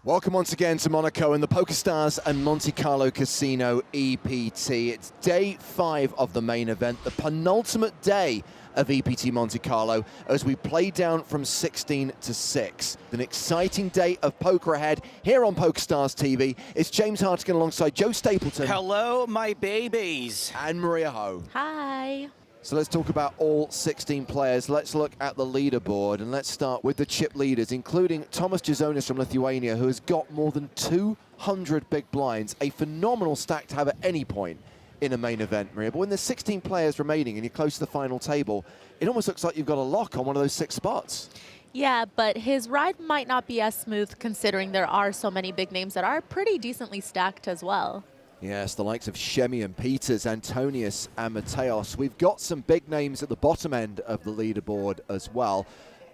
Welcome once again to Monaco and the PokerStars and Monte Carlo Casino EPT. It's day 5 of the main event, the penultimate day of EPT Monte Carlo as we play down from 16 to 6. An exciting day of poker ahead here on PokerStars TV. It's James Hartigan alongside Joe Stapleton. Hello, my babies. And Maria Ho. Hi. So let's talk about all 16 players. Let's look at the leaderboard, and let's start with the chip leaders, including Tomas Jazonis from Lithuania, who has got more than 200 big blinds, a phenomenal stack to have at any point in a main event, Maria. But when there's 16 players remaining and you're close to the final table, it almost looks like you've got a lock on one of those 6 spots. Yeah, but his ride might not be as smooth considering there are so many big names that are pretty decently stacked as well. Yes, the likes of Shemian, Peters, Antonius, and Mateos. We've got some big names at the bottom end of the leaderboard as well.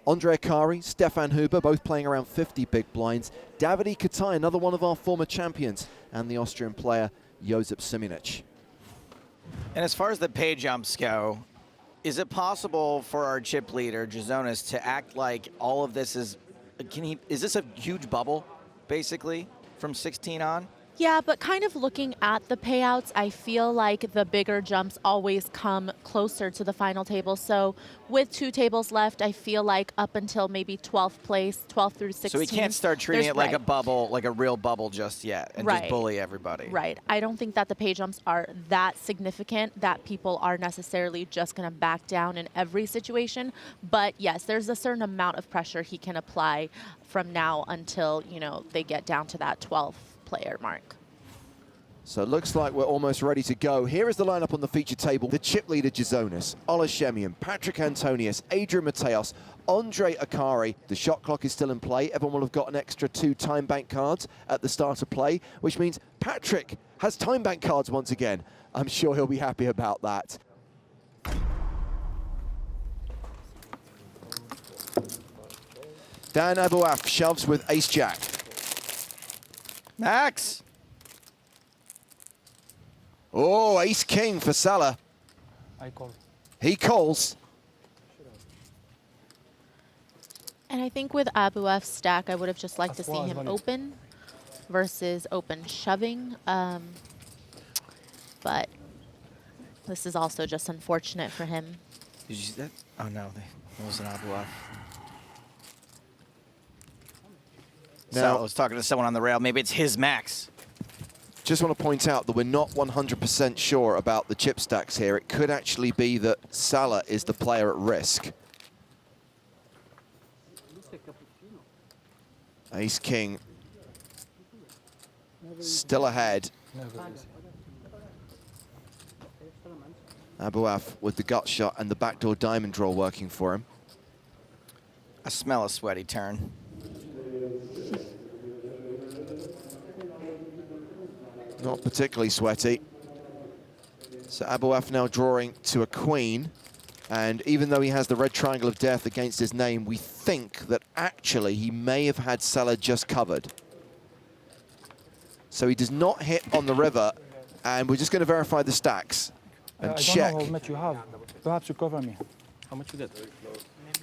Andre Akari, Stefan Huber, both playing around 50 big blinds. Davide Katai, another one of our former champions, and the Austrian player, Josip Simonic. And as far as the pay jumps go, is it possible for our chip leader, Jazonis, to act like all of this is, is this a huge bubble, basically, from 16 on? Yeah, but kind of looking at the payouts, I feel like the bigger jumps always come closer to the final table. So with 2 tables left, I feel like up until maybe 12th place, 12th through 16th. So we can't start treating it like a bubble, like a real bubble just yet, and just bully everybody. Right. I don't think that the pay jumps are that significant that people are necessarily just going to back down in every situation. But yes, there's a certain amount of pressure he can apply from now until, you know, they get down to that 12th player mark. So it looks like we're almost ready to go. Here is the lineup on the feature table. The chip leader, Jazonis, Ola Shemian, Patrick Antonius, Adrian Mateos, Andre Akari. The shot clock is still in play. Everyone will have got an extra 2 time bank cards at the start of play, which means Patrick has time bank cards once again. I'm sure he'll be happy about that. Dan Abouaf shoves with ace-jack. Max! Oh, ace-king for Salah. I call. He calls. And I think with Abouaf's stack, I would have just liked to see him open versus open shoving. But this is also just unfortunate for him. Did you see that? Oh no, that was an Abouaf. Now, I was talking to someone on the rail. Maybe it's his max. Just want to point out that we're not 100% sure about the chip stacks here. It could actually be that Salah is the player at risk. Ace-king. Still ahead. Abouaf with the gut shot and the backdoor diamond draw working for him. I smell a sweaty turn. Not particularly sweaty. So Abouaf now drawing to a queen. And even though he has the red triangle of death against his name, we think that actually he may have had Salah just covered. So he does not hit on the river. And we're just going to verify the stacks and check. I don't know how much you have. Perhaps you cover me. How much you get?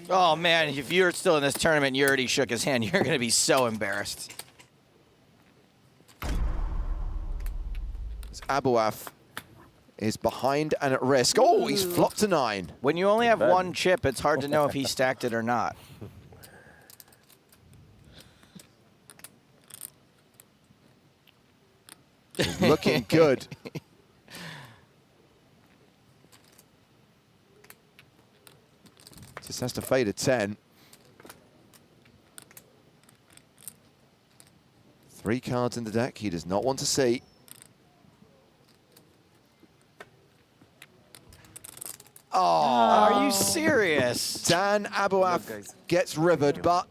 Oh man, if you're still in this tournament and you already shook his hand, you're going to be so embarrassed. Abouaf is behind and at risk. Oh, he's flopped to 9. When you only have 1 chip, it's hard to know if he stacked it or not. Looking good. Just has to fade a 10. 3 cards in the deck he does not want to see. Oh, Are you serious? Dan Abouaf gets rivered, but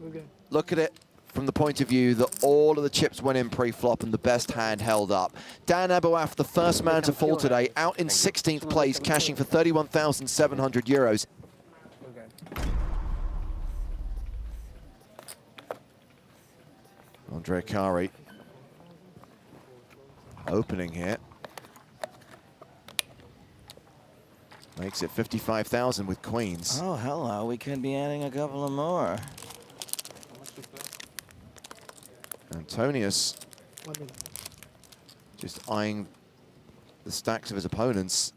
look at it from the point of view that all of the chips went in pre-flop and the best hand held up. Dan Abouaf, the first man to fall today, out in 16th place, cashing for 31,700 euros. Andre Akari opening here. Makes it 55,000 with queens. Oh, hello. We could be adding a couple of more. And Antonius just eyeing the stacks of his opponents.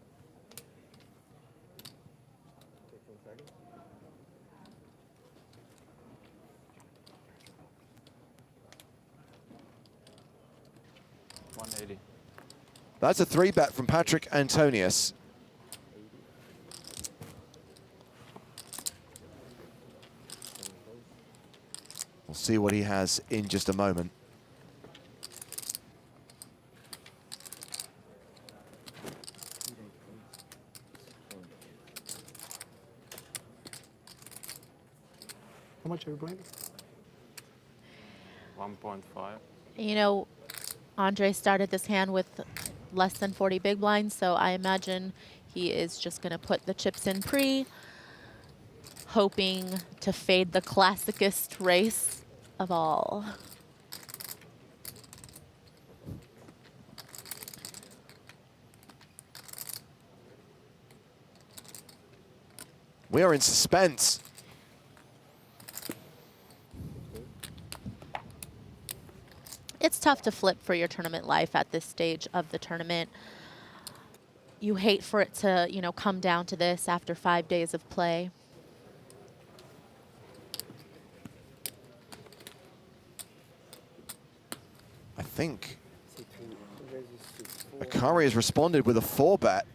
That's a 3-bet from Patrick Antonius. We'll see what he has in just a moment. How much are you playing? 1.5. You know, Andre started this hand with less than 40 big blinds, so I imagine he is just going to put the chips in pre, hoping to fade the classicest race of all. We are in suspense. It's tough to flip for your tournament life at this stage of the tournament. You hate for it to, you know, come down to this after 5 days of play. I think Akari has responded with a 4-bet.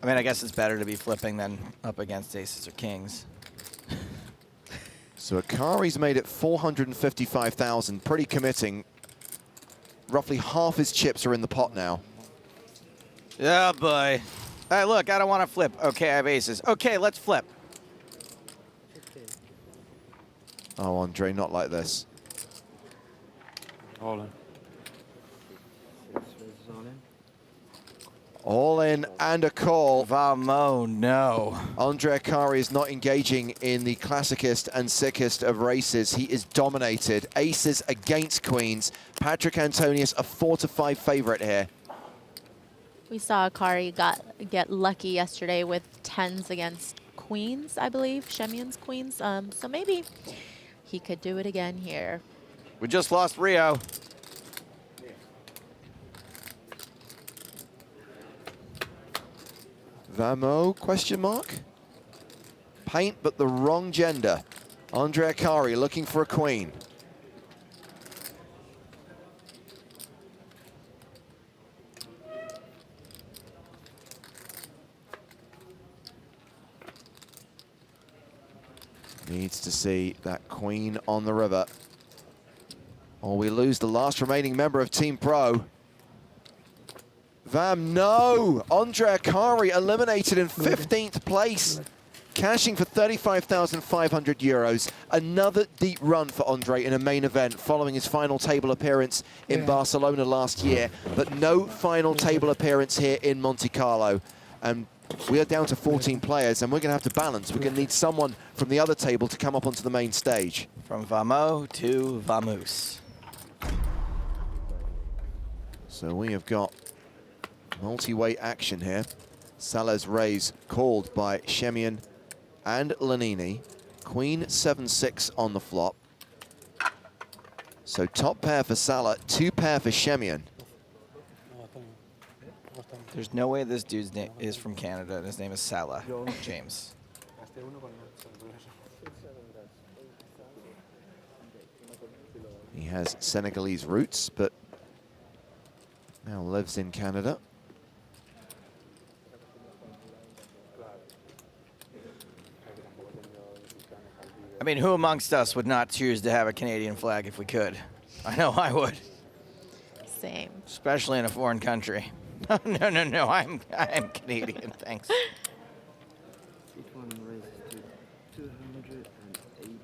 I mean, I guess it's better to be flipping than up against aces or kings. So Akari's made it 455,000, pretty committing. Roughly half his chips are in the pot now. Yeah, boy. Hey, look, I don't want to flip. Okay, I have aces. Okay, let's flip. Oh, Andre, not like this. All in. All in and a call. Vamo, no. Andre Akari is not engaging in the classicest and sickest of races. He is dominated. Aces against queens. Patrick Antonius, a 4-5 favorite here. We saw Akari get lucky yesterday with 10s against queens, I believe, Shemian's queens. So maybe he could do it again here. We just lost Rio. Vamo, question mark? Paint, but the wrong gender. Andre Akari looking for a queen. Needs to see that queen on the river, or we lose the last remaining member of Team Pro. Vam, no! Andre Akari eliminated in 15th place, cashing for 35,500 euros. Another deep run for Andre in a main event following his final table appearance in Barcelona last year, but no final table appearance here in Monte Carlo. And we are down to 14 players, and we're going to have to balance. We're going to need someone from the other table to come up onto the main stage. From Vamo to Vamoose. So we have got multi-weight action here. Salah's raise called by Shemian and Lanini. Queen 7-6 on the flop. So top pair for Salah, 2 pair for Shemian. There's no way this dude's name is from Canada and his name is Salah James. He has Senegalese roots, but now lives in Canada. I mean, who amongst us would not choose to have a Canadian flag if we could? I know I would. Same. Especially in a foreign country. No, I'm Canadian, thanks. Each one raises to 285,000.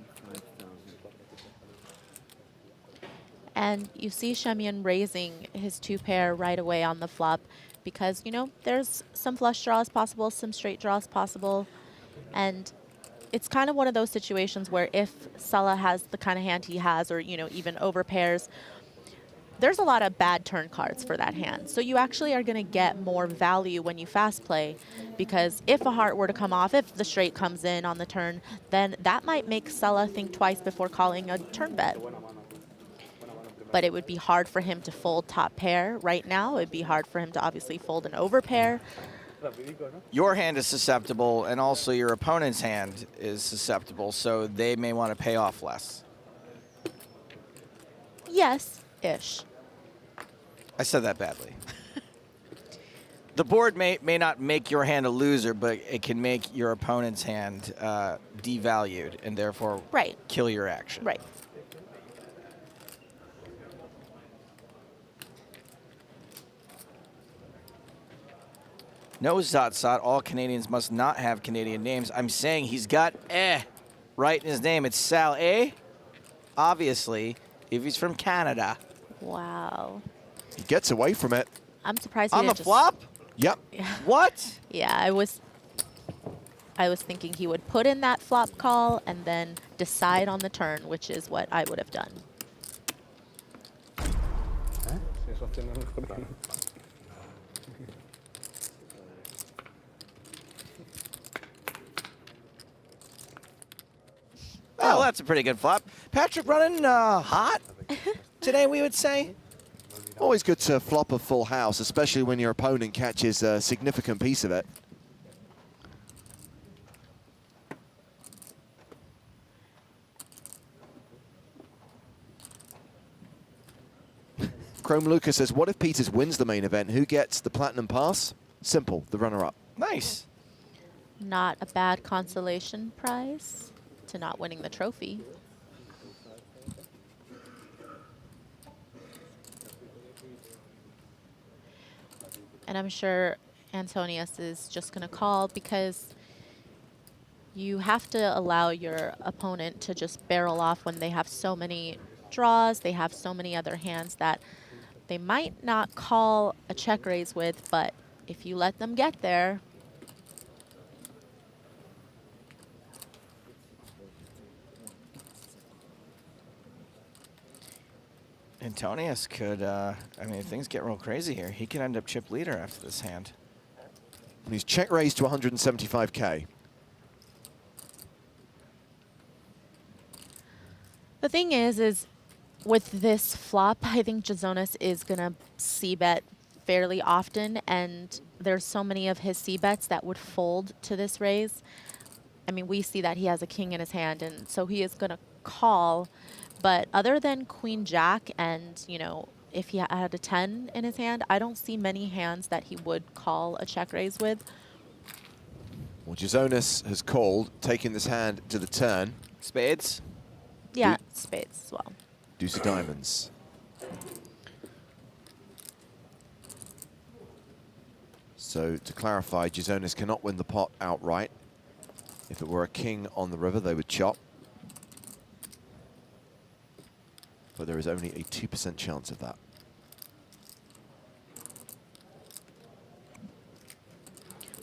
And you see Shemian raising his 2 pair right away on the flop because, you know, there's some flush draws possible, some straight draws possible. And it's kind of one of those situations where if Salah has the kind of hand he has, or, you know, even over pairs, there's a lot of bad turn cards for that hand. So you actually are going to get more value when you fast play, because if a heart were to come off, if the straight comes in on the turn, then that might make Salah think twice before calling a turn bet. but it would be hard for him to fold top pair right now. It'd be hard for him to obviously fold an overpair. Your hand is susceptible, and also your opponent's hand is susceptible, so they may want to pay off less. Yes-ish. I said that badly. The board may not make your hand a loser, but it can make your opponent's hand devalued and therefore Right. kill your action. Right. No Zot Zot. All Canadians must not have Canadian names. I'm saying he's got right in his name. It's Sal obviously, if he's from Canada. Wow. He gets away from it. I'm surprised he On the didn't just- flop? Yep. What? Yeah, I was thinking he would put in that flop call and then decide on the turn, which is what I would have done. Oh, that's a pretty good flop. Patrick running hot today, we would say. Always good to flop a full house, especially when your opponent catches a significant piece of it. Chrome Lucas says, what if Peters wins the main event? Who gets the platinum pass? Simple, the runner-up. Nice. Not a bad consolation prize to not winning the trophy. And I'm sure Antonius is just going to call because you have to allow your opponent to just barrel off when they have so many draws, they have so many other hands that they might not call a check raise with, but if you let them get there, Antonius could, I mean, if things get real crazy here, he could end up chip leader after this hand. And he's check raised to 175K. the thing is with this flop, I think Jazonis is going to c-bet fairly often, and there's so many of his c-bets that would fold to this raise. I mean, we see that he has a king in his hand, and so he is going to call. But other than Queen Jack and, you know, if he had a 10 in his hand, I don't see many hands that he would call a check raise with. Well, Jazonis has called, taking this hand to the turn. Spades? Yeah, spades as well. Deuce of diamonds. So to clarify, Jazonis cannot win the pot outright. If it were a king on the river, they would chop. But there is only a 2% chance of that.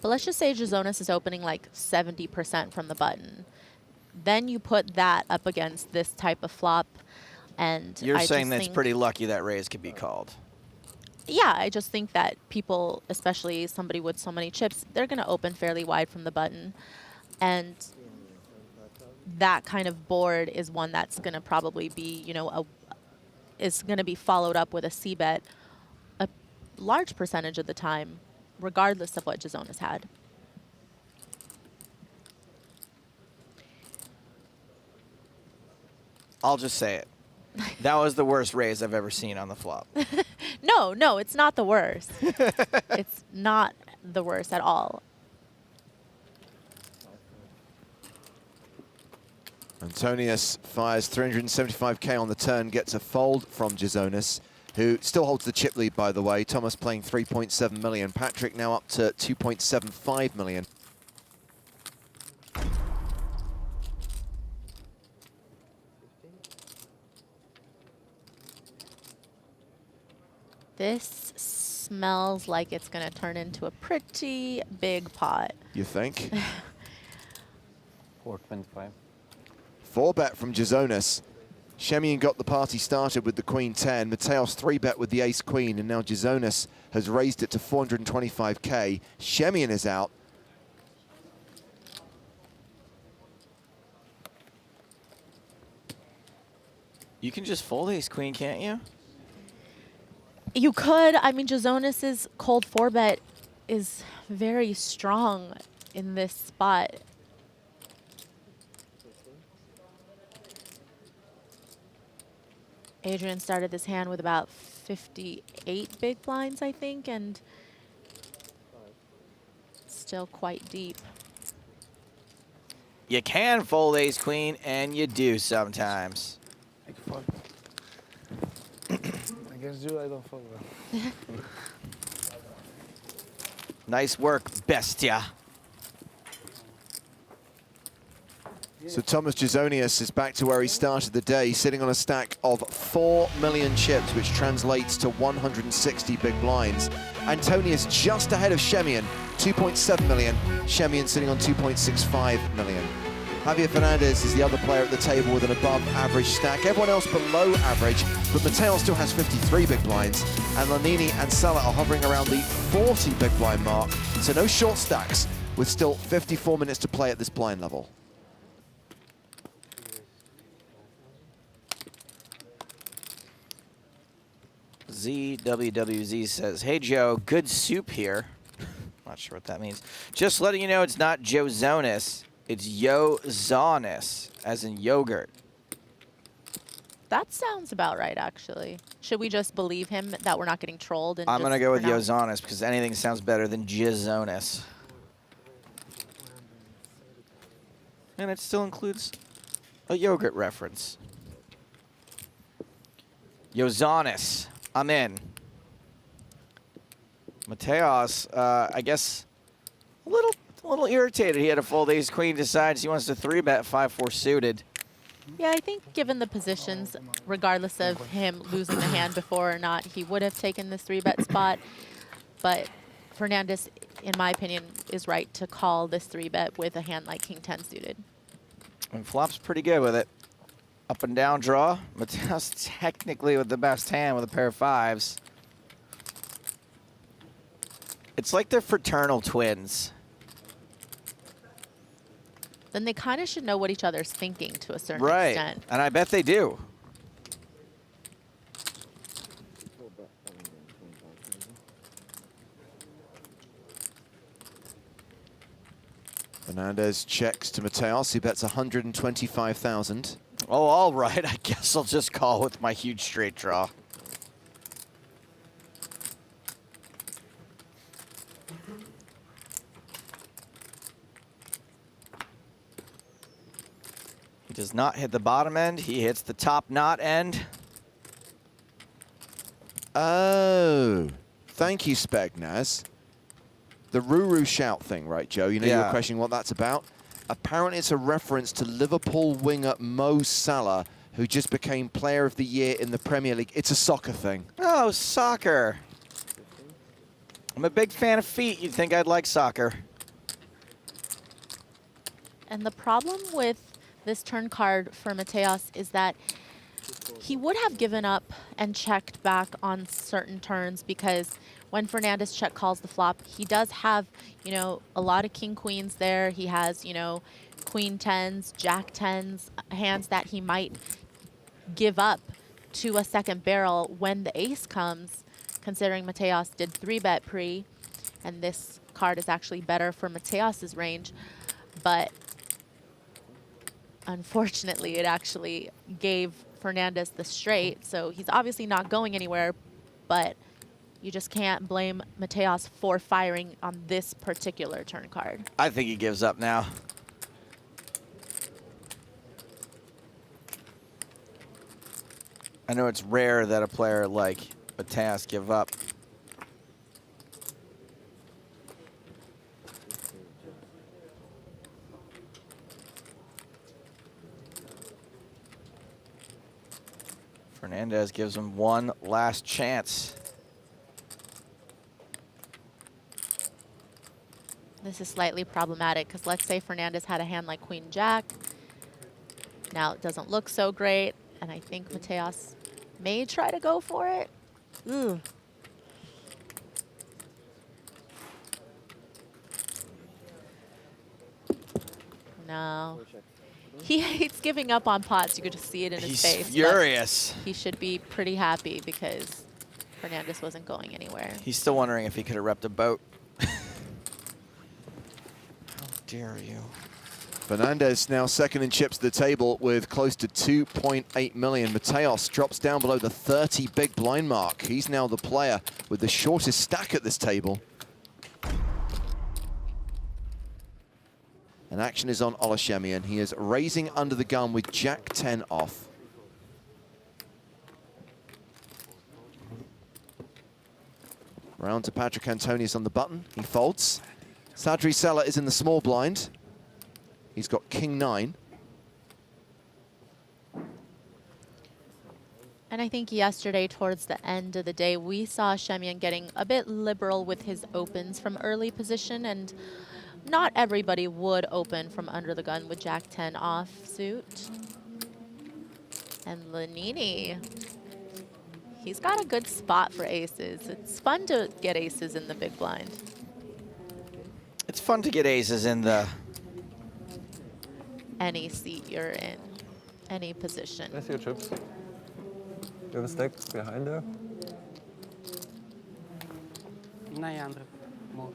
But let's just say Jazonis is opening like 70% from the button. Then you put that up against this type of flop, and You're I saying just that's think, pretty lucky that raise could be called. Yeah, I just think that people, especially somebody with so many chips, they're going to open fairly wide from the button. And that kind of board is one that's going to probably be, you know, is going to be followed up with a c-bet a large percentage of the time, regardless of what Jazonis had. I'll just say it. That was the worst raise I've ever seen on the flop. No, it's not the worst. It's not the worst at all. Antonius fires 375K on the turn, gets a fold from Jazonis, who still holds the chip lead, by the way. Thomas playing 3.7 million. Patrick now up to 2.75 million. This smells like it's going to turn into a pretty big pot. You think? 425. 4-bet from Jazonis. Shemian got the party started with the Queen 10. Mateos 3-bet with the Ace Queen, and now Jazonis has raised it to 425K. Shemian is out. You can just fold ace queen, can't you? You could. I mean, Jazonis's cold 4-bet is very strong in this spot. Adrian started this hand with about 58 big blinds, I think, and still quite deep. You can fold ace queen, and you do sometimes. I can fold. Against you, I don't fold well. Nice work, Bestia. So Thomas Jazonius is back to where he started the day, sitting on a stack of 4 million chips, which translates to 160 big blinds. Antonius just ahead of Shemian, 2.7 million. Shemian sitting on 2.65 million. Javier Fernandez is the other player at the table with an above-average stack. Everyone else below average, but Mateo still has 53 big blinds, and Lanini and Salah are hovering around the 40 big blind mark. So no short stacks, with still 54 minutes to play at this blind level. ZWWZ says, hey Joe, good soup here. Not sure what that means. Just letting you know it's not Jozonis, it's Yozonis, as in yogurt. That sounds about right, actually. Should we just believe him that we're not getting trolled? And I'm just going to go with pronounce- Yozonis because anything sounds better than Jizonis. And it still includes a yogurt reference. Yozonis. I'm in. Mateos, I guess, a little irritated. He had a fold ace queen, decides he wants to 3-bet 5-4 suited. Yeah, I think given the positions, regardless of him losing the hand before or not, he would have taken this 3-bet spot. But Fernandez, in my opinion, is right to call this 3-bet with a hand like King 10 suited. And flop's pretty good with it. Up and down draw. Mateos technically with the best hand with a pair of 5s. It's like they're fraternal twins. Then they kind of should know what each other's thinking to a certain Right, extent. and I bet they do. Fernandez checks to Mateos, who bets 125,000. Oh, all right. I guess I'll just call with my huge straight draw. He does not hit the bottom end. He hits the top knot end. Oh, thank you, Spegnaz. The Ruru shout thing, right, Joe? You know, you were Yeah. questioning what that's about. Apparently, it's a reference to Liverpool winger Mo Salah, who just became Player of the Year in the Premier League. It's a soccer thing. Oh, soccer. I'm a big fan of feet. You'd think I'd like soccer. And the problem with this turn card for Mateos is that he would have given up and checked back on certain turns, because when Fernandez check calls the flop, he does have, you know, a lot of king queens there. He has, you know, queen 10s, jack 10s, hands that he might give up to a second barrel when the ace comes, considering Mateos did 3-bet pre, and this card is actually better for Mateos's range. But unfortunately, it actually gave Fernandez the straight, so he's obviously not going anywhere, but you just can't blame Mateos for firing on this particular turn card. I think he gives up now. I know it's rare that a player like Mateos give up. Fernandez gives him one last chance. This is slightly problematic because let's say Fernandez had a hand like Queen Jack. Now it doesn't look so great, and I think Mateos may try to go for it. Ooh. No. He hates giving up on pots. You could just see it in his He's face. but furious. He should be pretty happy because Fernandez wasn't going anywhere. He's still wondering if he could have repped a boat. How dare you? Fernandez now second in chips at the table with close to 2.8 million. Mateos drops down below the 30 big blind mark. He's now the player with the shortest stack at this table. And action is on Olaszemian. He is raising under the gun with Jack 10 off. Round to Patrick Antonius on the button. He folds. Sadri Sella is in the small blind. He's got King 9. And I think yesterday, towards the end of the day, we saw Shemian getting a bit liberal with his opens from early position, and not everybody would open from under the gun with Jack 10 off suit. And Lanini, he's got a good spot for aces. It's fun to get aces in the big blind. It's fun to get aces in the... Any seat you're in, any position. Let's see your chips. You have a stack behind there? Nee, Andre. More.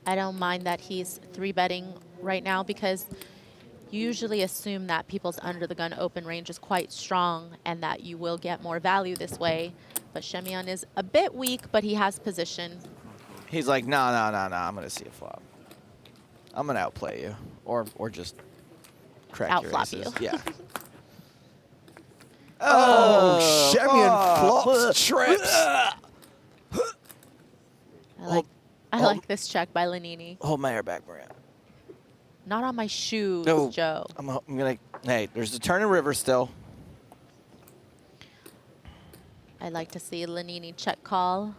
I don't mind that he's 3-betting right now because you usually assume that people's under the gun open range is quite strong and that you will get more value this way. But Shemian is a bit weak, but he has position. He's like, no, I'm going to see a flop. I'm going to outplay you. Or just crack your Outflop aces. you. Yeah. Oh, Shemian flops trips. I like this check by Lanini. Hold my hair back, Maria. Not on my shoes, No. Joe. I'm going to... Hey, there's a turn in river still. I'd like to see Lanini check call.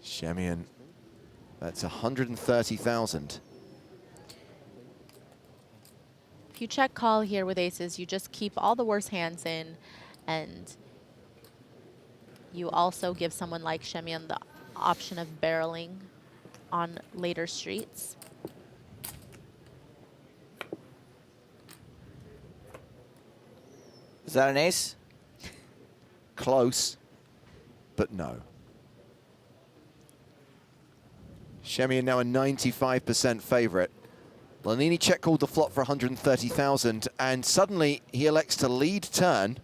Shemian, that's 130,000. If you check call here with aces, you just keep all the worst hands in, and you also give someone like Shemian the option of barreling on later streets. Is that an ace? Close, but no. Shemian now a 95% favorite. Lanini check called the flop for 130,000, and suddenly he elects to lead turn.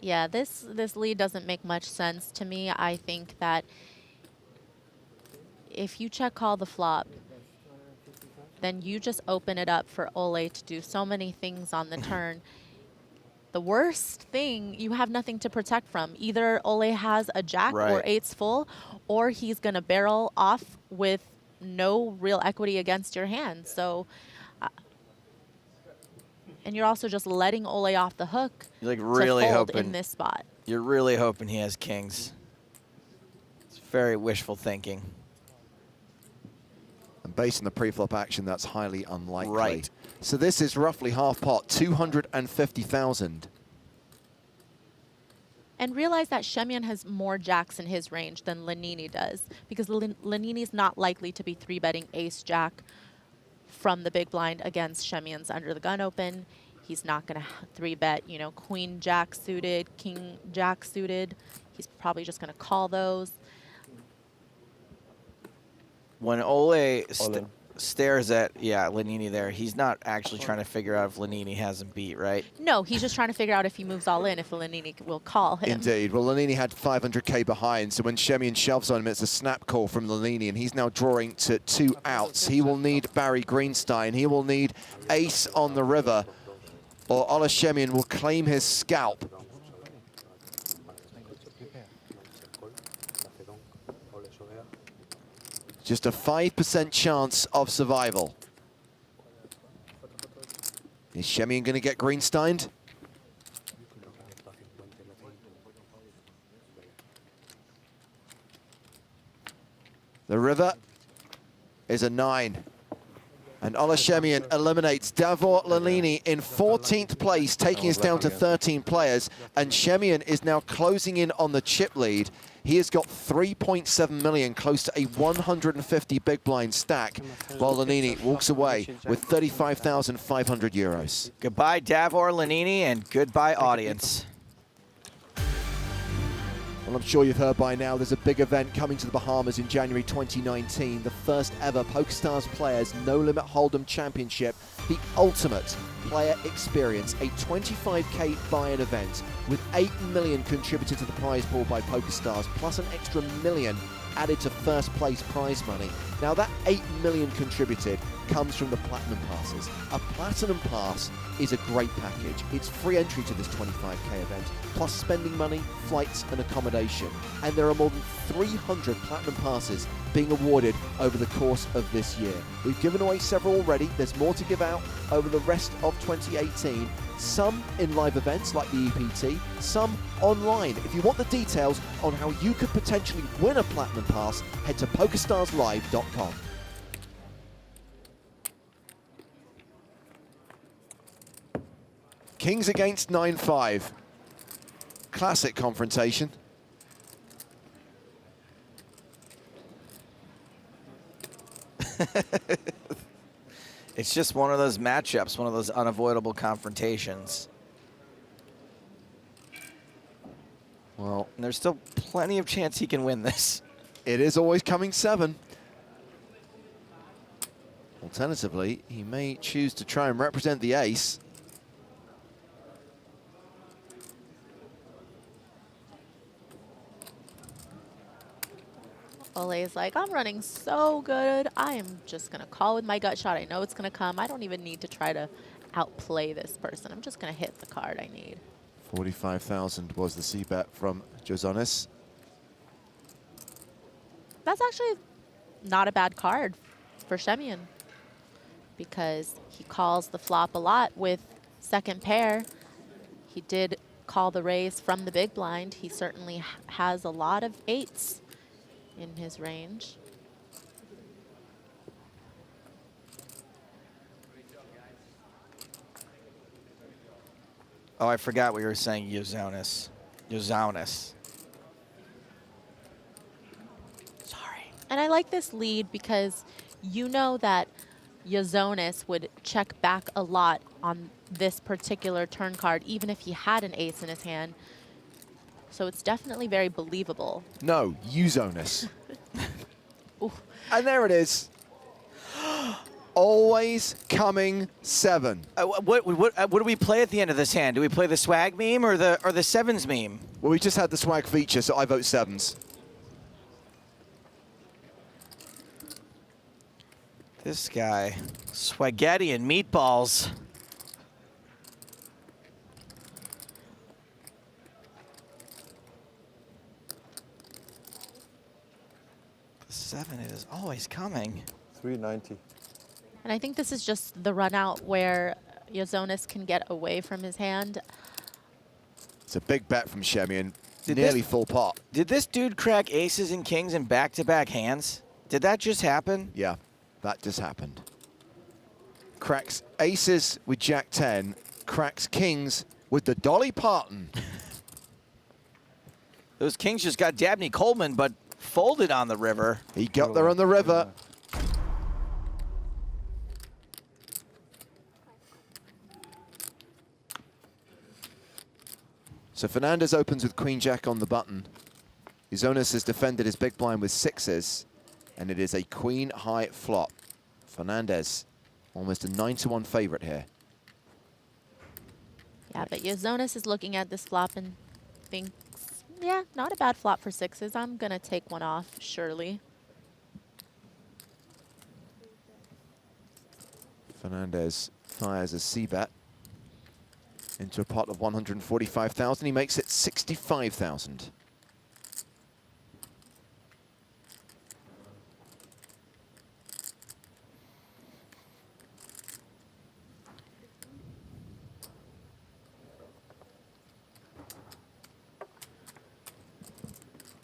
Yeah, this lead doesn't make much sense to me. I think that if you check call the flop, then you just open it up for Ole to do so many things on the turn. The worst thing, you have nothing to protect from. Either Ole has a jack or eights full, or he's going to barrel off with no real equity against your hand. So, and you're also just letting Ole off the hook. You're like really to fold hoping in this spot. You're really hoping he has kings. It's very wishful thinking. And based on the pre-flop action, that's highly unlikely. Right. So this is roughly half pot, 250,000. And realize that Shemian has more jacks in his range than Lanini does, because Lanini's not likely to be 3-betting ace-jack from the big blind against Shemian's under the gun open. He's not going to 3-bet, you know, queen-jack suited, king-jack suited. He's probably just going to call those. When Ole stares at, Lanini there, he's not actually trying to figure out if Lanini has him beat, right? No, he's just trying to figure out if he moves all in, if Lanini will call him. Indeed. Well, Lanini had 500k behind, so when Shemian shoves on him, it's a snap call from Lanini, and he's now drawing to 2 outs. He will need Barry Greenstein. He will need ace on the river, or Olaszemian will claim his scalp. Just a 5% chance of survival. Is Shemian going to get Greensteined? The river is a 9. And Olaszemian eliminates Davor Lanini in 14th place, taking us down to 13 players. And Shemian is now closing in on the chip lead. He has got 3.7 million, close to a 150 big blind stack, while Lanini walks away with 35,500 euros. Goodbye, Davor Lanini, and goodbye, audience. Well, I'm sure you've heard by now there's a big event coming to the Bahamas in January 2019, the first ever PokerStars Players No Limit Hold'em Championship, the ultimate player experience, a 25k buy-in event with 8 million contributed to the prize pool by PokerStars, plus an extra million added to first place prize money. Now that 8 million contributed comes from the Platinum Passes. A Platinum Pass is a great package. It's free entry to this 25k event, plus spending money, flights and accommodation. And there are more than 300 Platinum Passes being awarded over the course of this year. We've given away several already. There's more to give out over the rest of 2018. Some in live events like the EPT, some online. If you want the details on how you could potentially win a Platinum Pass, head to PokerStarsLive.com. Kings against 9-5. Classic confrontation. It's just one of those matchups, one of those unavoidable confrontations. Well, And there's still plenty of chance he can win this. it is always coming 7. Alternatively, he may choose to try and represent the ace. Ole's like, I'm running so good. I am just going to call with my gut shot. I know it's going to come. I don't even need to try to outplay this person. I'm just going to hit the card I need. 45,000 was the c-bet from Jozonis. That's actually not a bad card for Shemian, because he calls the flop a lot with second pair. He did call the raise from the big blind. He certainly has a lot of 8s in his range. Oh, I forgot we were saying Jozonis. Jozonis. Sorry. And I like this lead because you know that Jozonis would check back a lot on this particular turn card, even if he had an ace in his hand. So it's definitely very believable. No, Uzonis. Ooh. And there it is. Always coming 7. What do we play at the end of this hand? Do we play the swag meme or the sevens meme? Well, we just had the swag feature, so I vote 7s. This guy, spaghetti and meatballs. The 7 is always coming. 390. And I think this is just the run out where Jozonis can get away from his hand. It's a big bet from Shemian. Did Nearly this- full pot. Did this dude crack aces and kings in back-to-back hands? Did that just happen? Yeah, that just happened. Cracks aces with Jack 10. Cracks kings with the Dolly Parton. Those kings just got Dabney Coleman, but folded on the river. He got there on the river. So Fernandez opens with Queen Jack on the button. Jozonis has defended his big blind with 6s, and it is a Queen high flop. Fernandez, almost a 9-1 favorite here. Yeah, but Jozonis is looking at this flop and thinks, yeah, not a bad flop for 6s. I'm going to take one off, surely. Fernandez fires a c-bet into a pot of 145,000. He makes it 65,000.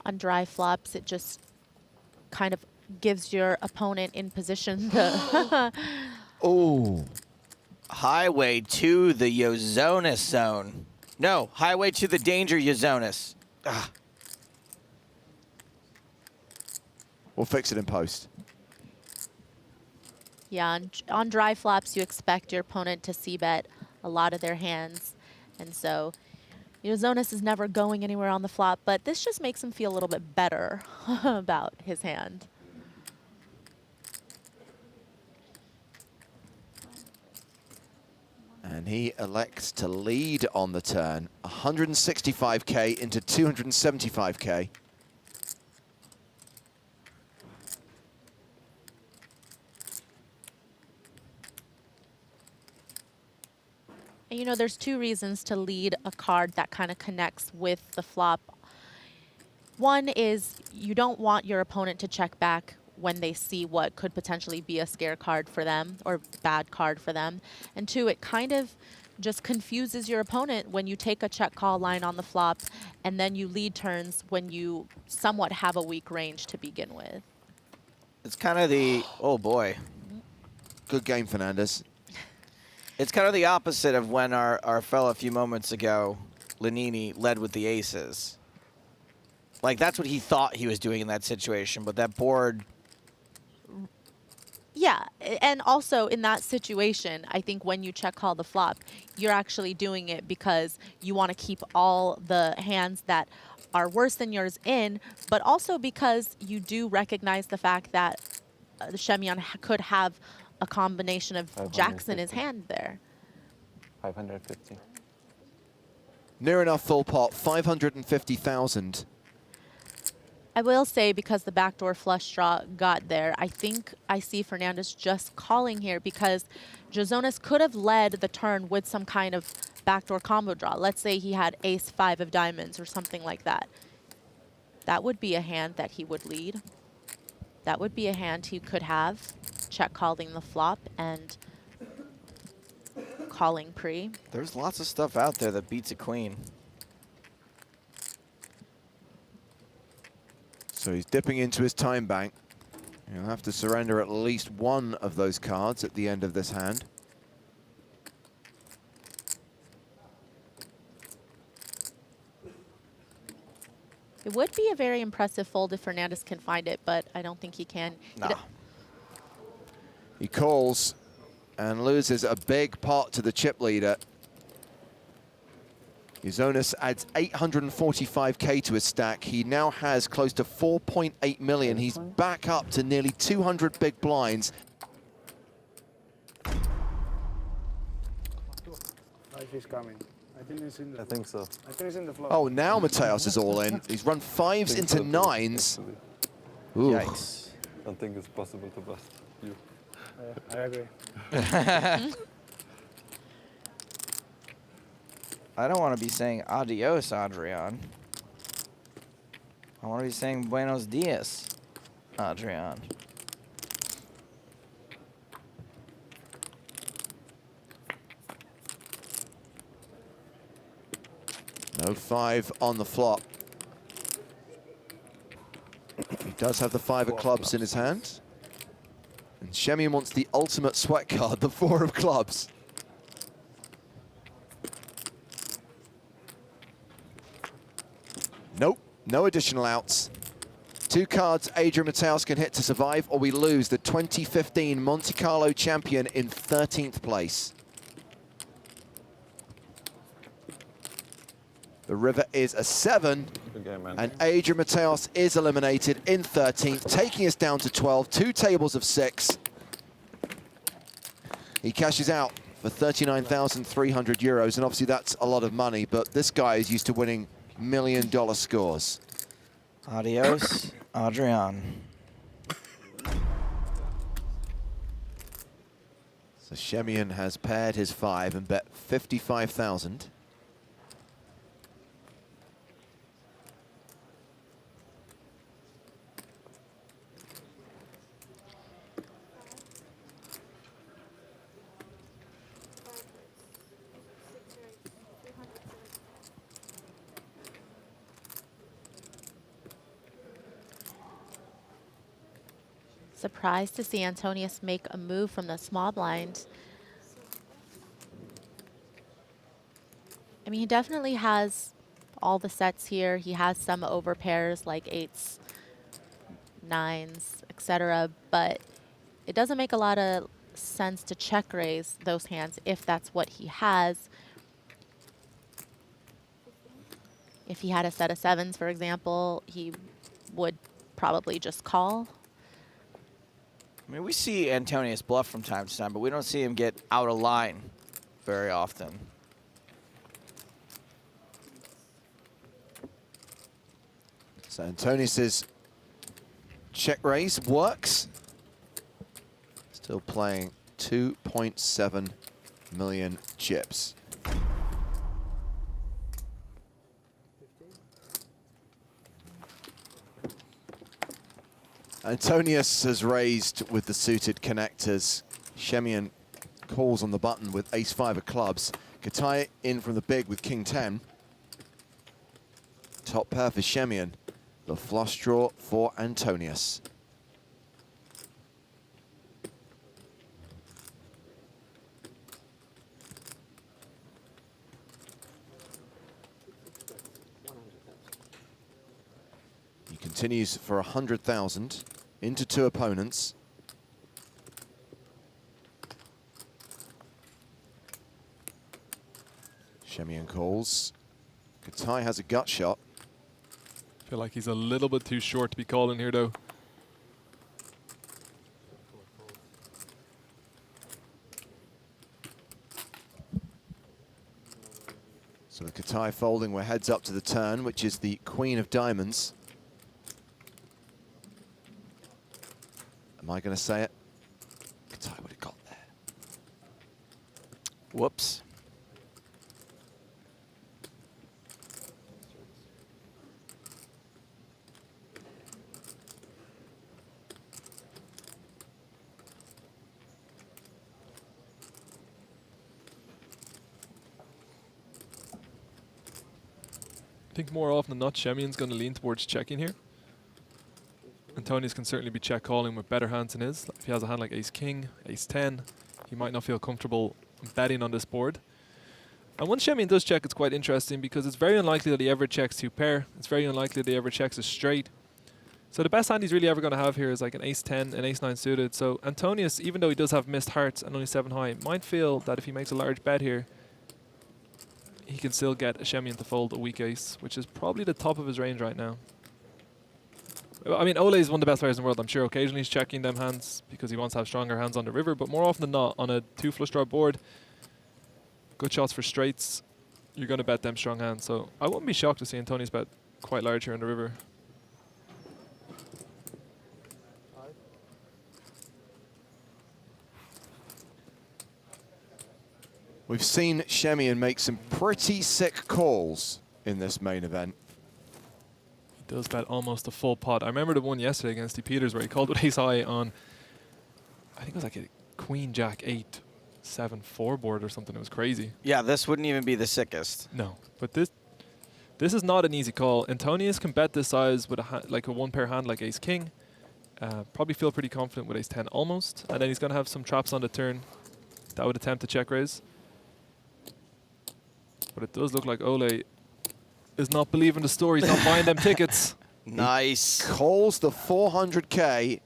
On dry flops, it just kind of gives your opponent in position to Oh, Highway to the Jozonis zone. No, highway to the danger Jozonis. Ah. We'll fix it in post. Yeah, on dry flops, you expect your opponent to c-bet a lot of their hands. And so, Zonas is never going anywhere on the flop, but this just makes him feel a little bit better about his hand. And he elects to lead on the turn, 165K into 275K. And there's two reasons to lead a card that kind of connects with the flop. One is you don't want your opponent to check back when they see what could potentially be a scare card for them or bad card for them. And two, it kind of just confuses your opponent when you take a check call line on the flop and then you lead turns when you somewhat have a weak range to begin with. It's kind of the, oh boy. Good game, Fernandez. It's kind of the opposite of when our fellow a few moments ago, Lanini, led with the aces. Like, that's what he thought he was doing in that situation, but that board... Yeah, and also in that situation, I think when you check call the flop, you're actually doing it because you want to keep all the hands that are worse than yours in, but also because you do recognize the fact that the Shemyan could have a combination of jacks in his hand there. 550. Near enough full pot, 550,000. I will say, because the backdoor flush draw got there, I think I see Fernandez just calling here because Jozonas could have led the turn with some kind of backdoor combo draw. Let's say he had ace-5 of diamonds or something like that. That would be a hand that he would lead. That would be a hand he could have, check calling the flop and calling pre. There's lots of stuff out there that beats a queen. So he's dipping into his time bank. He'll have to surrender at least one of those cards at the end of this hand. It would be a very impressive fold if Fernandez can find it, but I don't think he can. Nah. He calls and loses a big pot to the chip leader. Jozonas adds 845K to his stack. He now has close to 4.8 million. He's back up to nearly 200 big blinds. Life is coming. I think it's in the I think so. I think it's in the floor. Oh, now Mateos is all in. He's run fives into nines. Ooh. Yikes. I don't think it's possible to bust you. I agree. I don't want to be saying adios, Adrian. I want to be saying buenos dias, Adrian. No 5 on the flop. He does have the 5 of clubs in his hand. And Shemyan wants the ultimate sweat card, the 4 of clubs. Nope, no additional outs. 2 cards Adrian Mateos can hit to survive, or we lose the 2015 Monte Carlo champion in 13th place. The river is a 7, Good game, man. and Adrian Mateos is eliminated in 13th, taking us down to 12, 2 tables of 6. He cashes out for 39,300 euros, and obviously that's a lot of money, but this guy is used to winning $1 million scores. Adios, Adrian. So Shemyan has paired his 5 and bet 55,000. Surprised to see Antonius make a move from the small blind. I mean, he definitely has all the sets here. He has some overpairs like 8s, nines, etc. But it doesn't make a lot of sense to check raise those hands if that's what he has. If he had a set of sevens, for example, he would probably just call. I mean, we see Antonius bluff from time to time, but we don't see him get out of line very often. So Antonius's check raise works. Still playing 2.7 million chips. Antonius has raised with the suited connectors. Shemian calls on the button with ace-5 of clubs. Katai in from the big with king-10. Top pair for Shemian. The flush draw for Antonius. He continues for 100,000 into two opponents. Shemian calls. Katai has a gut shot. I feel like he's a little bit too short to be calling here, though. So with Katai folding, we're heads up to the turn, which is the queen of diamonds. Am I going to say it? Katai would have got there. Whoops. I think more often than not, Shemian's going to lean towards checking here. Antonius can certainly be check calling with better hands than his. If he has a hand like ace-king, ace-10, he might not feel comfortable betting on this board. And once Shemian does check, it's quite interesting because it's very unlikely that he ever checks two pair. It's very unlikely that he ever checks a straight. So the best hand he's really ever going to have here is like an ace-10, an ace-9 suited. So Antonius, even though he does have missed hearts and only 7 high, might feel that if he makes a large bet here, he can still get a Shemian to fold a weak ace, which is probably the top of his range right now. I mean, Ole is one of the best players in the world. I'm sure occasionally he's checking them hands because he wants to have stronger hands on the river, but more often than not, on a 2 flush draw board, good shots for straights, you're going to bet them strong hands. So I wouldn't be shocked to see Antonius bet quite large here on the river. We've seen Shemian make some pretty sick calls in this main event. He does bet almost a full pot. I remember the one yesterday against D. Peters where he called with ace high on, I think it was like a queen jack 8 7-4 board or something. It was crazy. Yeah, this wouldn't even be the sickest. No, but this is not an easy call. Antonius can bet this size with a like a 1 pair hand like ace king. Probably feel pretty confident with ace 10 almost, and then he's going to have some traps on the turn that would attempt to check raise. But it does look like Ole is not believing the story. He's not buying them tickets. Nice. Calls the 400K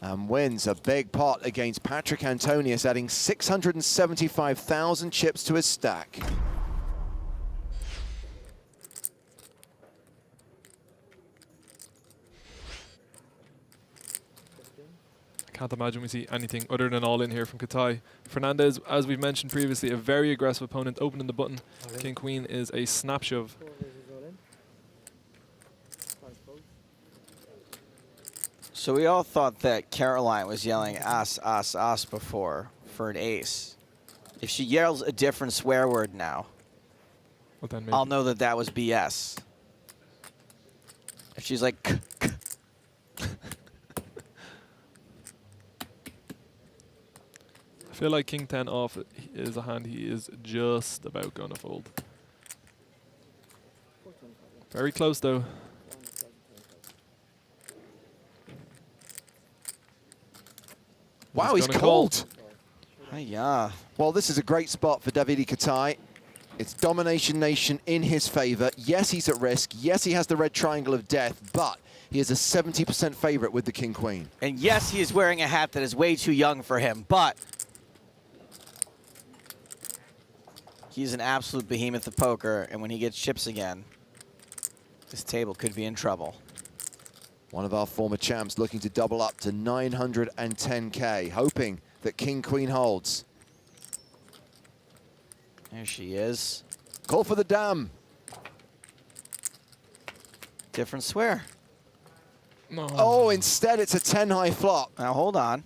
and wins a big pot against Patrick Antonius, adding 675,000 chips to his stack. I can't imagine we see anything other than all in here from Katai. Fernandez, as we've mentioned previously, a very aggressive opponent, opening the button. King Queen is a snap shove. So we all thought that Caroline was yelling ass, ass, ass before for an ace. If she yells a different swear word now, Well, then maybe. I'll know that that was BS. If she's like, k, k. I feel like King 10 off is a hand he is just about going to fold. Very close though. Wow, he's gonna called. Yeah. Well, this is a great spot for Davide Katai. It's Domination Nation in his favor. Yes, he's at risk. Yes, he has the red triangle of death, but He is a 70% favorite with the king-queen. And yes, he is wearing a hat that is way too young for him, but he's an absolute behemoth of poker, and when he gets chips again, this table could be in trouble. One of our former champs looking to double up to 910K, hoping that king-queen holds. There she is. Call for the dam. Different swear. No. Oh, instead it's a 10 high flop. Now hold on.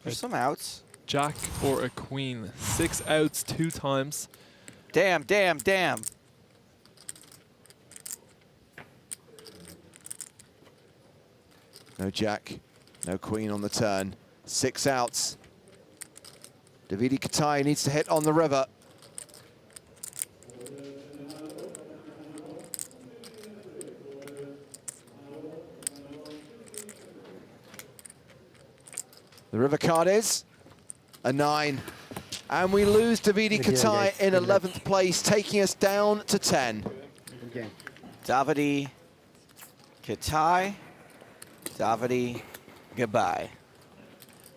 There's some outs. Jack or a queen. 6 outs 2 times. Damn, damn, damn. No jack, no queen on the turn. 6 outs. Davide Katai needs to hit on the river. The river card is a 9. And we lose Davide Katai in 11th place, taking us down to 10. Okay. Davide Katai. Davide, goodbye.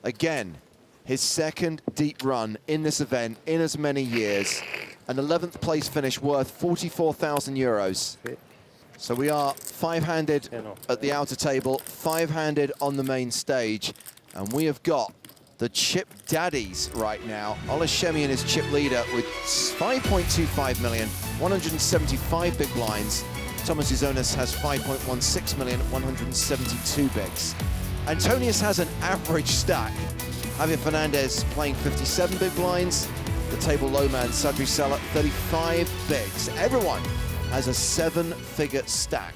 Again, his second deep run in this event in as many years. An 11th place finish worth 44,000 euros. So we are 5-handed at the outer table, 5-handed on the main stage. And we have got the chip daddies right now. Ola Shemian is chip leader with 5.25 million, 175 big blinds. Thomas Uzonis has 5.16 million, 172 bigs. Antonius has an average stack. Javier Fernandez playing 57 big blinds. The table low man, Sadri Sala, 35 bigs. Everyone has a 7-figure stack.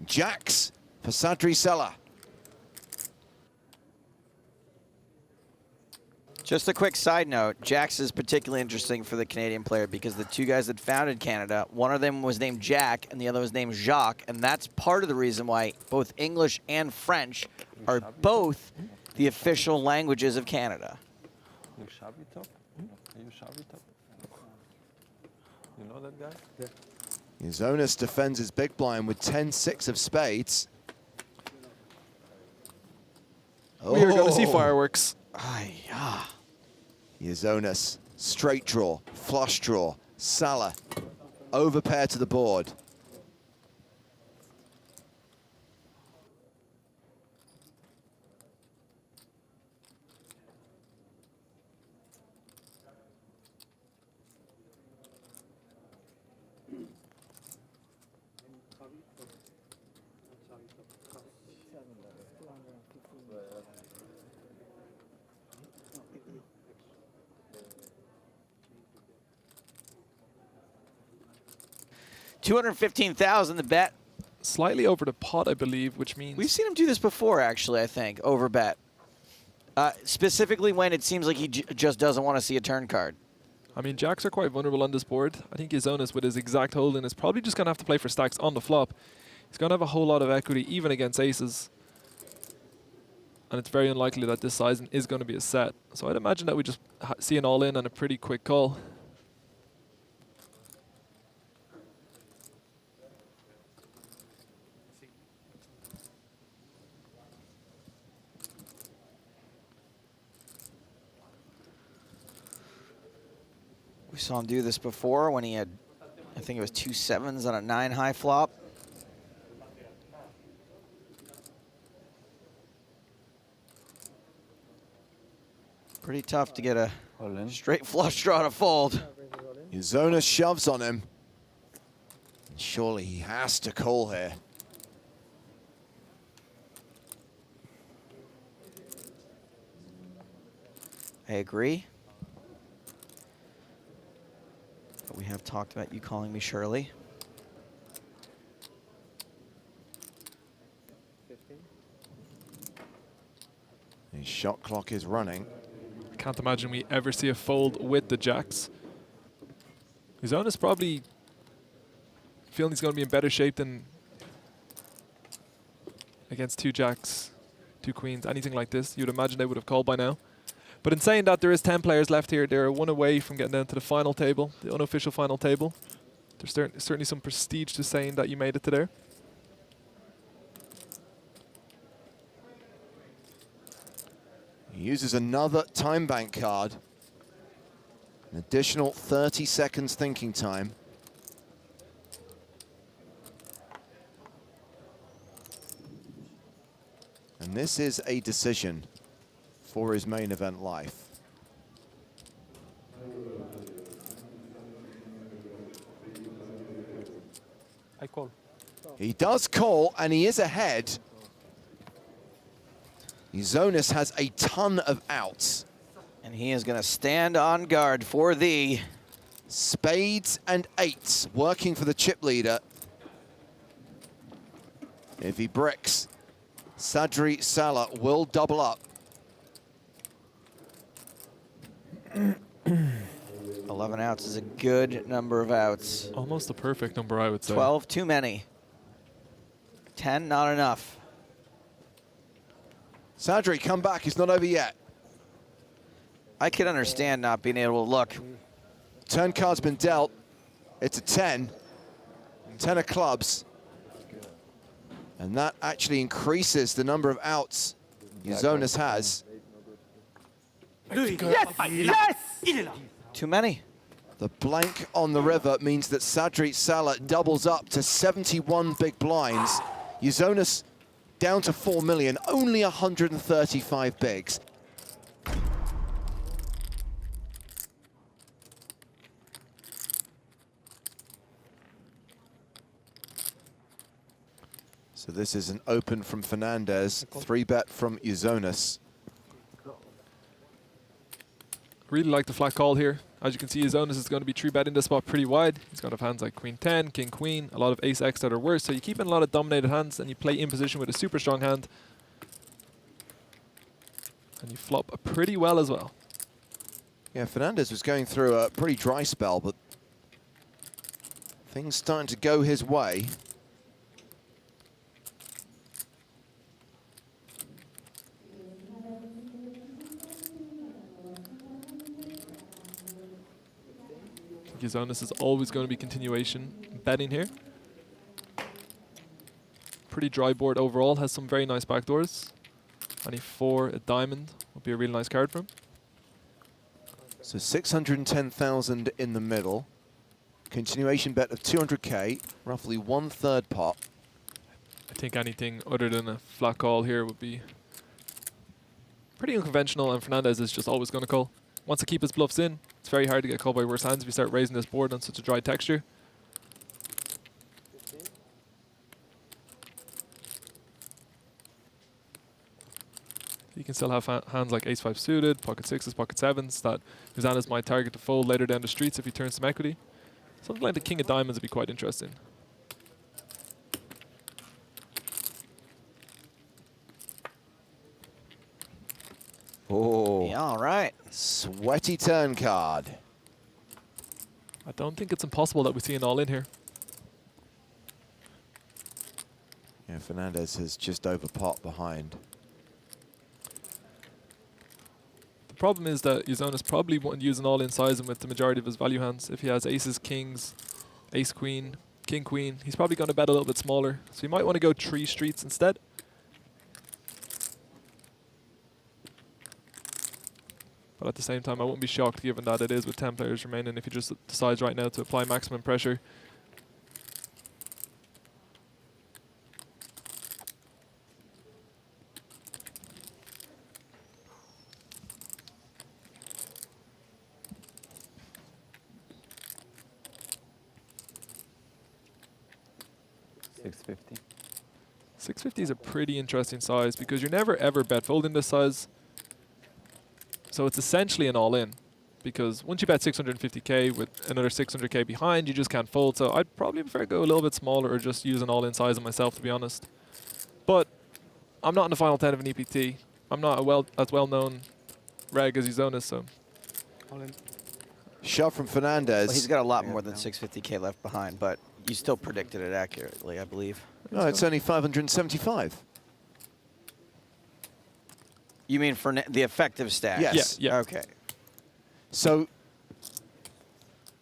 Jacks for Sadri Sala. Just a quick side note, Jax is particularly interesting for the Canadian player because the 2 guys that founded Canada, one of them was named Jack and the other was named Jacques, and that's part of the reason why both English and French are both the official languages of Canada. You shabby top? Are you shabby top? You know that guy? Uzonis defends his big blind with 10-6 of spades. We are going to see fireworks. Yeah. Uzonis, straight draw, flush draw, Sala, over pair to the board. $215,000 the bet. Slightly over the pot, I believe, which means... We've seen him do this before, actually, I think, over bet. Specifically when it seems like he just doesn't want to see a turn card. I mean, jacks are quite vulnerable on this board. I think Uzonis, with his exact holding, is probably just going to have to play for stacks on the flop. He's going to have a whole lot of equity, even against aces. And it's very unlikely that this sizing is going to be a set. So I'd imagine that we just see an all-in and a pretty quick call. We saw him do this before when he had, I think it was 2 7s on a 9 high flop. Pretty tough to get a straight flush draw to fold. Uzonis shoves on him. Surely he has to call here. I agree. But we have talked about you calling me Shirley. His shot clock is running. I can't imagine we ever see a fold with the jacks. Uzonis probably feeling he's going to be in better shape than against 2 jacks, 2 queens, anything like this. You'd imagine they would have called by now. But in saying that, there is 10 players left here. They're 1 away from getting down to the final table, the unofficial final table. There's certainly some prestige to saying that you made it to there. He uses another time bank card. An additional 30 seconds thinking time. And this is a decision for his main event life. I call. He does call, and he is ahead. Uzonis has a ton of outs. And he is going to stand on guard for the Spades and 8s working for the chip leader. If he bricks, Sadri Salah will double up. 11 outs is a good number of outs. Almost the perfect number, I would say. 12 too many. 10 not enough. Sadri, come back, it's not over yet. I could understand not being able to look. Turn card's been dealt. It's a 10. 10 of clubs. And that actually increases the number of outs Uzonis has. Too many. The blank on the river means that Sadri Salah doubles up to 71 big blinds. Uzonis down to 4 million, only 135 bigs. So this is an open from Fernandez, 3-bet from Uzonis. Really like the flat call here. As you can see, Uzonis is going to be 3-betting this spot pretty wide. He's going to have hands like Queen 10, King Queen, a lot of Ace X that are worse. So you keep in a lot of dominated hands and you play in position with a super strong hand. And you flop pretty well as well. Yeah, Fernandez was going through a pretty dry spell, but things starting to go his way. Uzonis is always going to be continuation betting here. Pretty dry board overall, has some very nice backdoors. 24, a diamond would be a really nice card for him. So 610,000 in the middle. Continuation bet of 200k, roughly 1/3 pot. I think anything other than a flat call here would be pretty unconventional, and Fernandez is just always going to call. Wants to keep his bluffs in. It's very hard to get called by worse hands if you start raising this board on such a dry texture. You can still have hands like Ace-5 suited, Pocket 6s, Pocket 7s that Uzonis might target to fold later down the streets if he turns some equity. Something like the King of Diamonds would be quite interesting. Oh, Yeah, all right. sweaty turn card. I don't think it's impossible that we see an all-in here. Yeah, Fernandez is just over pot behind. The problem is that Uzonis probably won't use an all-in sizing with the majority of his value hands. If he has aces, kings, ace, queen, king, queen, he's probably going to bet a little bit smaller. So you might want to go 3 streets instead. But at the same time, I wouldn't be shocked given that it is with 10 players remaining if he just decides right now to apply maximum pressure. $650. 650 is a pretty interesting size because you're never ever bet folding this size. So it's essentially an all-in because once you bet 650k with another 600k behind, you just can't fold. So I'd probably prefer to go a little bit smaller or just use an all-in size on myself, to be honest. But I'm not in the final 10 of an EPT. I'm not as well-known reg as Uzonis, so. All in. Shove from Fernandez. Well, he's got a lot more than 650k left behind, but you still predicted it accurately, I believe. No, it's only 575. You mean for the effective stack? Yes. Yeah. Okay. So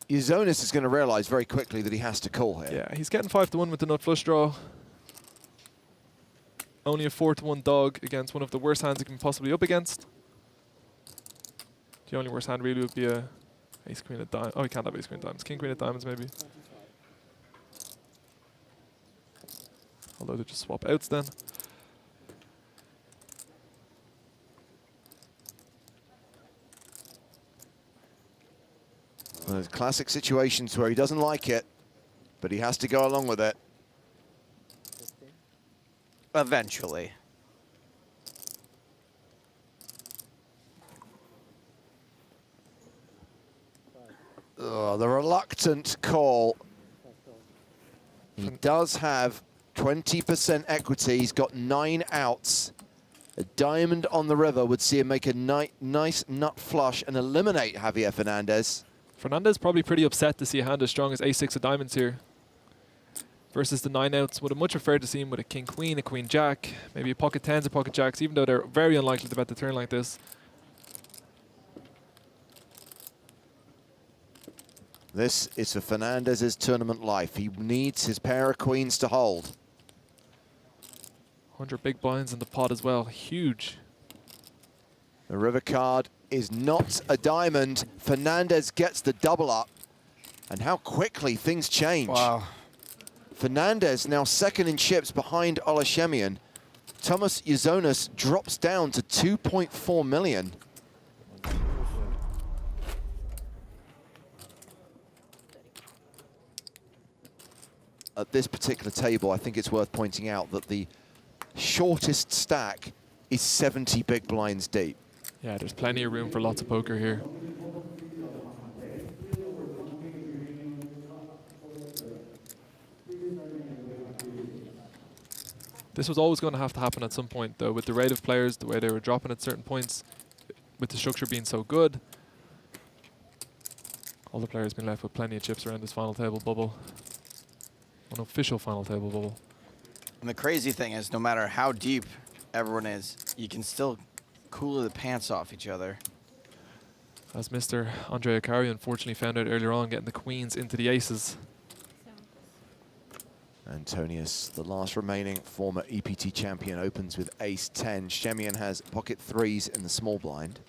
Uzonis is going to realize very quickly that he has to call here. Yeah, he's getting 5-1 with the nut flush draw. Only a 4-1 dog against one of the worst hands he can possibly up against. The only worst hand really would be a ace queen of diamonds. Oh, he can't have ace queen of diamonds. King queen of diamonds maybe. Although they just swap outs then. Well, there's classic situations where he doesn't like it, but he has to go along with it. Eventually. The reluctant call. He does have 20% equity. He's got 9 outs. A diamond on the river would see him make a nice nut flush and eliminate Javier Fernandez. Fernandez probably pretty upset to see a hand as strong as ace-6 of diamonds here. Versus the 9 outs. Would have much preferred to see him with a king-queen, a queen-jack, maybe a pocket tens or pocket jacks, even though they're very unlikely to bet the turn like this. This is for Fernandez's tournament life. He needs his pair of queens to hold. 100 big blinds in the pot as well. Huge. The river card is not a diamond. Fernandez gets the double up. And how quickly things change. Wow. Fernandez now second in chips behind Olashemian. Thomas Uzonis drops down to 2.4 million. At this particular table, I think it's worth pointing out that the shortest stack is 70 big blinds deep. Yeah, there's plenty of room for lots of poker here. This was always going to happen at some point, though, with the rate of players, the way they were dropping at certain points, with the structure being so good. All the players been left with plenty of chips around this final table bubble. An official final table bubble. And the crazy thing is, no matter how deep everyone is, you can still cooler the pants off each other. As Mr. Andre Akari unfortunately found out earlier on, getting the queens into the aces. Antonius, the last remaining former EPT champion, opens with ace-10. Shemian has pocket threes in the small blind.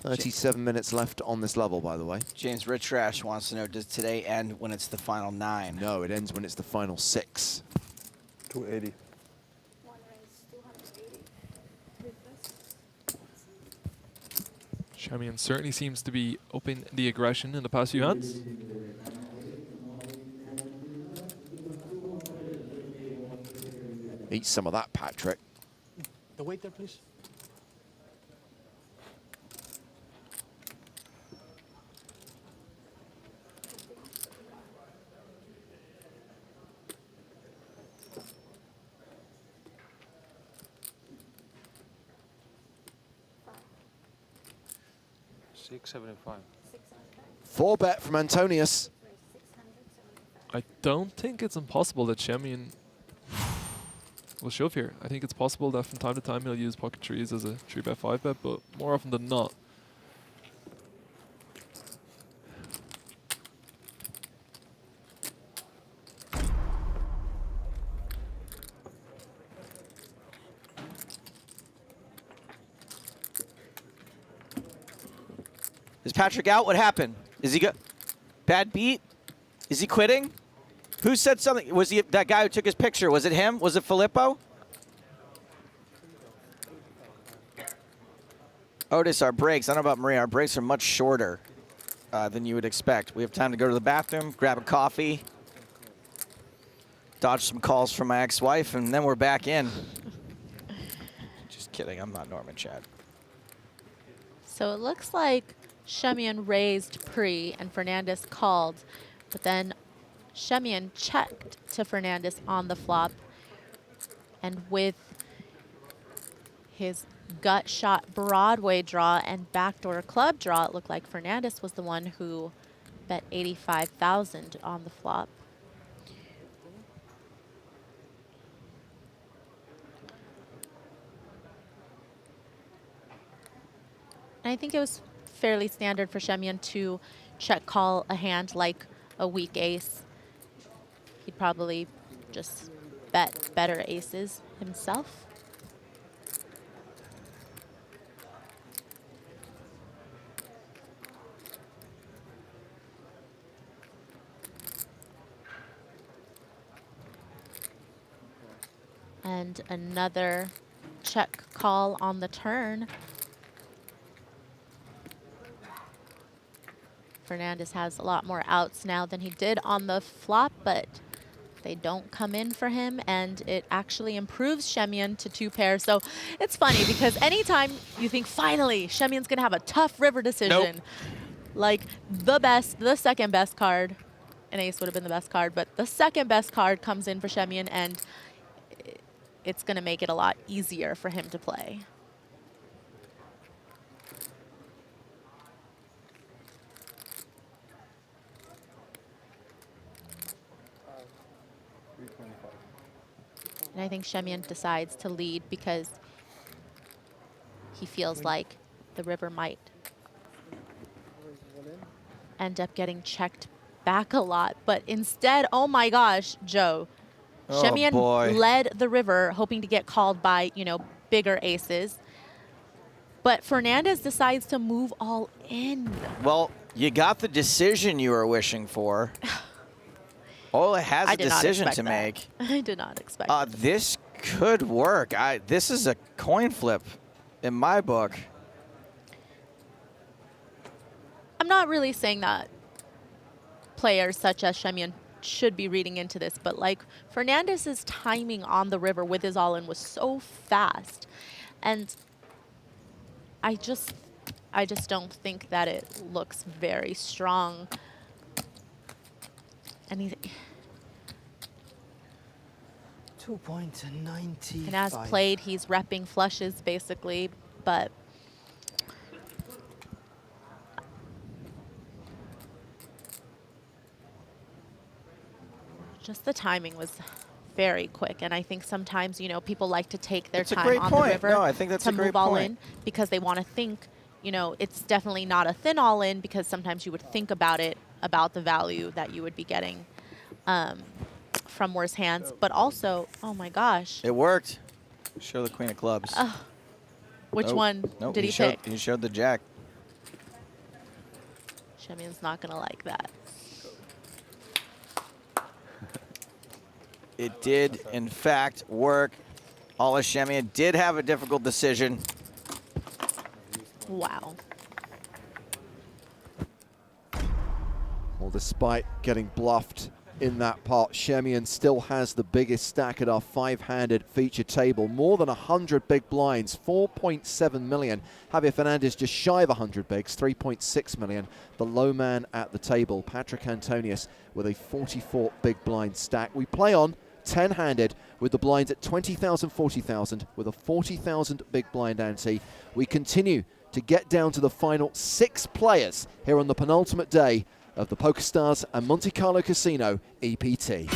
37 minutes left on this level, by the way. James Richrash wants to know, does today end when it's the final 9? No, it ends when it's the final 6. 280. Shamian certainly seems to be upping the aggression in the past few hands. Eat some of that, Patrick. The waiter, please. $675. 4-bet from Antonius. I don't think it's impossible that Shemian will shove here. I think it's possible that from time to time he'll use pocket trees as a 3-bet, 5-bet, but more often than not. Is Patrick out? What happened? Is he go? Bad beat? Is he quitting? Who said something? Was he that guy who took his picture? Was it him? Was it Filippo? Otis, our breaks, I don't know about Maria, our breaks are much shorter than you would expect. We have time to go to the bathroom, grab a coffee, dodge some calls from my ex-wife, and then we're back in. Just kidding, I'm not Norman Chad. So it looks like Shemian raised pre and Fernandez called, but then Shemian checked to Fernandez on the flop. And with his gut shot Broadway draw and backdoor club draw, it looked like Fernandez was the one who bet 85,000 on the flop. And I think it was fairly standard for Shemian to check call a hand like a weak ace. He'd probably just bet better aces himself. And another check call on the turn. Fernandez has a lot more outs now than he did on the flop, but they don't come in for him, and it actually improves Shemian to 2 pair. So it's funny because anytime you think, finally, Shemian's gonna have a tough river decision, like the second best card, an ace would have been the best card, but the second best card comes in for Shemian, and it's gonna make it a lot easier for him to play. And I think Shemian decides to lead because he feels like the river might end up getting checked back a lot. But instead, oh my gosh, Joe. Shemian led the river, hoping to get called by, you know, bigger aces. But Fernandez decides to move all in. Well, you got the decision you were wishing for. Ola has a decision to make. I did not expect that. This could work. This is a coin flip in my book. I'm not really saying that players such as Shemian should be reading into this, but like Fernandez's timing on the river with his all-in was so fast. And I just don't think that it looks very strong. And he's 2.95. And as played, he's repping flushes basically, but just the timing was very quick. And I think sometimes, you know, people like to take their time on the river to move all in because they want to think, you know, it's definitely not a thin all in because sometimes you would think about it, about the value that you would be getting from worse hands, but also, oh my gosh. It worked. Show the queen of clubs. Which one did he pick? He showed the jack. Shemian's not gonna like that. It did, in fact, work. Ola Shemian did have a difficult decision. Wow. Well, despite getting bluffed in that pot, Shemian still has the biggest stack at our 5-handed feature table. More than 100 big blinds, 4.7 million. Javier Fernandez just shy of 100 bigs, 3.6 million. The low man at the table, Patrick Antonius, with a 44 big blind stack. We play on 10-handed with the blinds at 20,000, 40,000, with a 40,000 big blind ante. We continue to get down to the final 6 players here on the penultimate day of the PokerStars and Monte Carlo Casino EPT.